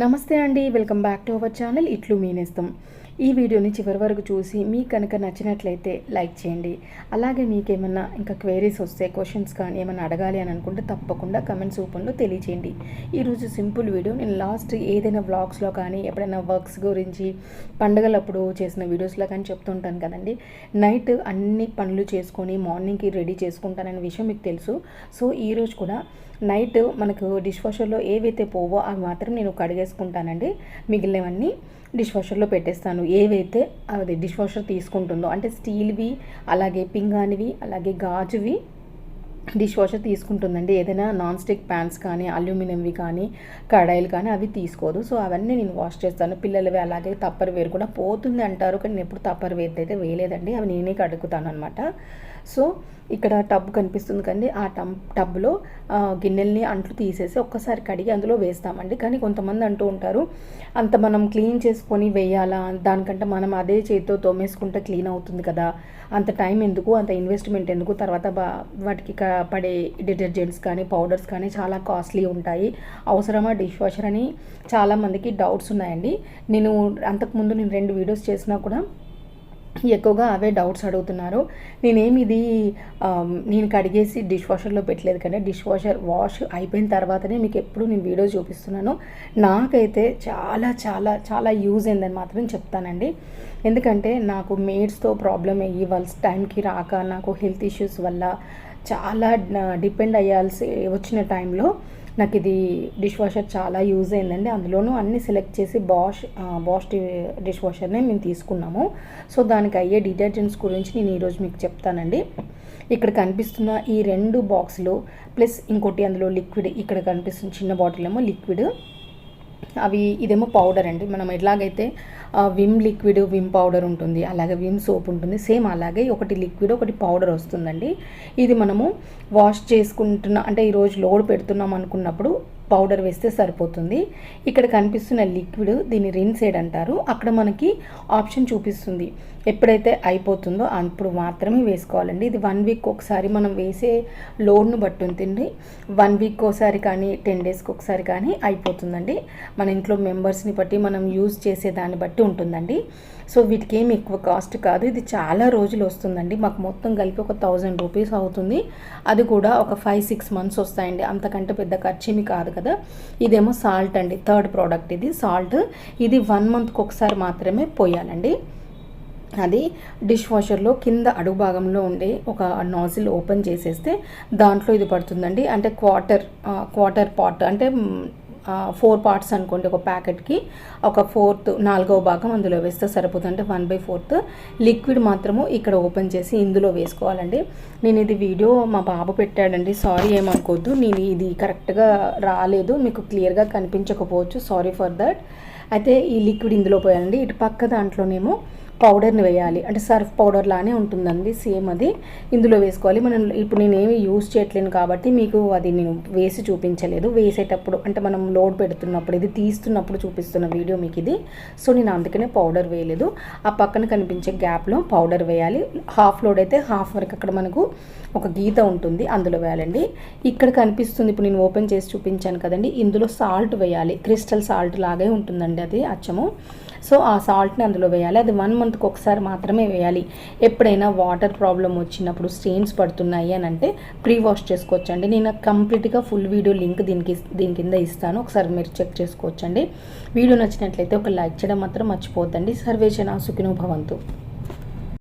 నమస్తే అండి, welcome back to our channel ఇట్లు మీ నేస్తం. ఈ వీడియోని చివరి వరకు చూసి మీకు కనుక నచ్చినట్లయితే లైక్ చేయండి. అలాగే మీకేమన్నా ఇంకా క్వైరీస్ వస్తే, క్వశ్చన్స్ కానీ ఏమైనా అడగాలి అని అనుకుంటే తప్పకుండా కమెంట్స్ రూపంలో తెలియచేయండి. ఈరోజు సింపుల్ వీడియో. నేను లాస్ట్ ఏదైనా వ్లాగ్స్లో కానీ ఎప్పుడైనా వర్క్స్ గురించి పండుగలప్పుడు చేసిన వీడియోస్లో కానీ చెప్తుంటాను కదండి. నైట్ అన్ని పనులు చేసుకొని మార్నింగ్కి రెడీ చేసుకుంటాననే విషయం మీకు తెలుసు. సో ఈరోజు కూడా నైట్ మనకు డిష్ వాషర్లో ఏవైతే పోవో అవి మాత్రం నేను కడిగేసుకుంటానండి. మిగిలినవన్నీ డిష్ వాషర్లో పెట్టేస్తాను. ఏవైతే అది డిష్ వాషర్ తీసుకుంటుందో, అంటే స్టీల్వి, అలాగే పింగానివి, అలాగే గాజువి డిష్ వాషర్ తీసుకుంటుందండి. ఏదైనా నాన్ స్టిక్ ప్యాన్స్ కానీ, అల్యూమినియంవి కానీ, కడాయిలు కానీ అవి తీసుకోదు. సో అవన్నీ నేను వాష్ చేస్తాను. పిల్లలవి అలాగే తప్పర్ వేరు కూడా పోతుంది అంటారు, కానీ నేను ఎప్పుడు తప్పర్ వేరు అయితే వేయలేదండి. అవి నేనే కడుగుతాను అనమాట. సో ఇక్కడ టబ్ కనిపిస్తుంది కండి, ఆ టబ్లో గిన్నెల్ని అంట్లు తీసేసి ఒక్కసారి కడిగి అందులో వేస్తామండి. కానీ కొంతమంది అంటూ ఉంటారు, అంత మనం క్లీన్ చేసుకొని వేయాలా, దానికంటే మనం అదే చేతితో తోమేసుకుంటే క్లీన్ అవుతుంది కదా, అంత టైం ఎందుకు, అంత ఇన్వెస్ట్మెంట్ ఎందుకు, తర్వాత వాటికి పడే డిటర్జెంట్స్ కానీ పౌడర్స్ కానీ చాలా కాస్ట్లీ ఉంటాయి, అవసరమా డిష్ వాషర్ అని చాలామందికి డౌట్స్ ఉన్నాయండి. నేను అంతకుముందు 2 వీడియోస్ చేసినా కూడా ఎక్కువగా అవే డౌట్స్ అడుగుతున్నారు. నేను కడిగేసి డిష్ వాషర్లో పెట్టలేదు, కానీ డిష్ వాష్ అయిపోయిన తర్వాతనే మీకు ఎప్పుడు నేను వీడియో చూపిస్తున్నాను. నాకైతే చాలా చాలా చాలా యూజ్ అయిందని మాత్రం చెప్తానండి. ఎందుకంటే నాకు మేడ్స్తో ప్రాబ్లం అయ్యి వాళ్ళ టైంకి రాక, నాకు హెల్త్ ఇష్యూస్ వల్ల చాలా డిపెండ్ అయ్యాల్సి వచ్చిన టైంలో నాకు ఇది డిష్ వాషర్ చాలా యూజ్ అయిందండి. అందులోనూ అన్ని సెలెక్ట్ చేసి బాష్ డిష్ వాషర్నే మేము తీసుకున్నాము. సో దానికి అయ్యే డిటర్జెంట్స్ గురించి నేను ఈరోజు మీకు చెప్తానండి. ఇక్కడ కనిపిస్తున్న ఈ 2 బాక్సులు ప్లస్ ఇంకోటి అందులో లిక్విడ్, ఇక్కడ కనిపిస్తున్న చిన్న బాటిల్ ఏమో లిక్విడ్, ఇదేమో పౌడర్ అండి. మనం ఎలాగైతే విమ్ లిక్విడ్, విమ్ పౌడర్ ఉంటుంది, అలాగే విమ్ సోప్ ఉంటుంది, సేమ్ అలాగే ఒకటి లిక్విడ్ ఒకటి పౌడర్ వస్తుందండి. ఇది మనము వాష్ అంటే ఈరోజు లోడ్ పెడుతున్నాం అనుకున్నప్పుడు పౌడర్ వేస్తే సరిపోతుంది. ఇక్కడ కనిపిస్తున్న లిక్విడ్, దీన్ని రిన్సైడ్ అంటారు. అక్కడ మనకి ఆప్షన్ చూపిస్తుంది, ఎప్పుడైతే అయిపోతుందో అప్పుడు మాత్రమే వేసుకోవాలండి. ఇది 1 వీక్ ఒకసారి మనం వేసే లోడ్ను బట్టి ఉంటుంది. 1 వీక్ ఒకసారి కానీ 10 డేస్కి ఒకసారి కానీ అయిపోతుందండి. మన ఇంట్లో మెంబర్స్ని బట్టి, మనం యూజ్ చేసే దాన్ని బట్టి ఉంటుందండి. సో వీటికి ఏమి ఎక్కువ కాస్ట్ కాదు. ఇది చాలా రోజులు వస్తుందండి. మాకు మొత్తం కలిపి ఒక 1000 రూపీస్ అవుతుంది. అది కూడా ఒక 5-6 మంత్స్ వస్తాయండి. అంతకంటే పెద్ద ఖర్చు ఏమి కాదు కదా. ఇదేమో సాల్ట్ అండి, 3rd ప్రోడక్ట్ ఇది సాల్ట్. ఇది 1 మంత్కి ఒకసారి మాత్రమే పోయాలండి. అది డిష్ వాషర్లో కింద అడుగు భాగంలో ఉండే ఒక నాజిల్ ఓపెన్ చేసేస్తే దాంట్లో ఇది పడుతుందండి. అంటే క్వార్టర్ పాట్, అంటే 4 పార్ట్స్ అనుకోండి. ఒక ప్యాకెట్కి ఒక 4వ భాగం అందులో వేస్తే సరిపోతుంది, అంటే 1/4. లిక్విడ్ మాత్రము ఇక్కడ ఓపెన్ చేసి ఇందులో వేసుకోవాలండి. నేను ఇది వీడియో మా బాబు పెట్టాడండి, సారీ ఏమనుకోవద్దు. నేను ఇది కరెక్ట్గా రాలేదు, మీకు క్లియర్గా కనిపించకపోవచ్చు, సారీ ఫర్ దట్. అయితే ఈ లిక్విడ్ ఇందులో పోయాలండి. ఇటు పక్క దాంట్లోనేమో పౌడర్ని వేయాలి, అంటే సర్ఫ్ పౌడర్ లానే ఉంటుందండి, సేమ్ అది ఇందులో వేసుకోవాలి. ఇప్పుడు నేనేమి యూజ్ చేయట్లేను కాబట్టి మీకు అది నేను వేసి చూపించలేదు. వేసేటప్పుడు అంటే మనం లోడ్ పెడుతున్నప్పుడు, ఇది తీస్తున్నప్పుడు చూపిస్తున్న వీడియో మీకు ఇది. సో నేను అందుకనే పౌడర్ వేయలేదు. ఆ పక్కన కనిపించే గ్యాప్లో పౌడర్ వేయాలి. హాఫ్ లోడ్ అయితే హాఫ్ వరకు అక్కడ మనకు ఒక గీత ఉంటుంది, అందులో వేయాలండి. ఇక్కడ కనిపిస్తుంది, ఇప్పుడు నేను ఓపెన్ చేసి చూపించాను కదండి, ఇందులో సాల్ట్ వేయాలి. క్రిస్టల్ సాల్ట్ లాగే ఉంటుందండి అది అచ్చము. సో ఆ సాల్ట్ని అందులో వేయాలి. అది 1 మంత్కి ఒకసారి మాత్రమే వేయాలి. ఎప్పుడైనా వాటర్ ప్రాబ్లం వచ్చినప్పుడు, స్టెయిన్స్ పడుతున్నాయి అని అంటే ప్రీ వాష్ చేసుకోవచ్చండి. నేను కంప్లీట్గా ఫుల్ వీడియో లింక్ దీని కింద ఇస్తాను, ఒకసారి మీరు చెక్ చేసుకోవచ్చండి. వీడియో నచ్చినట్లయితే ఒక లైక్ చేయడం మాత్రం మర్చిపోద్దండి. సర్వేజన సుఖినో భవంతు.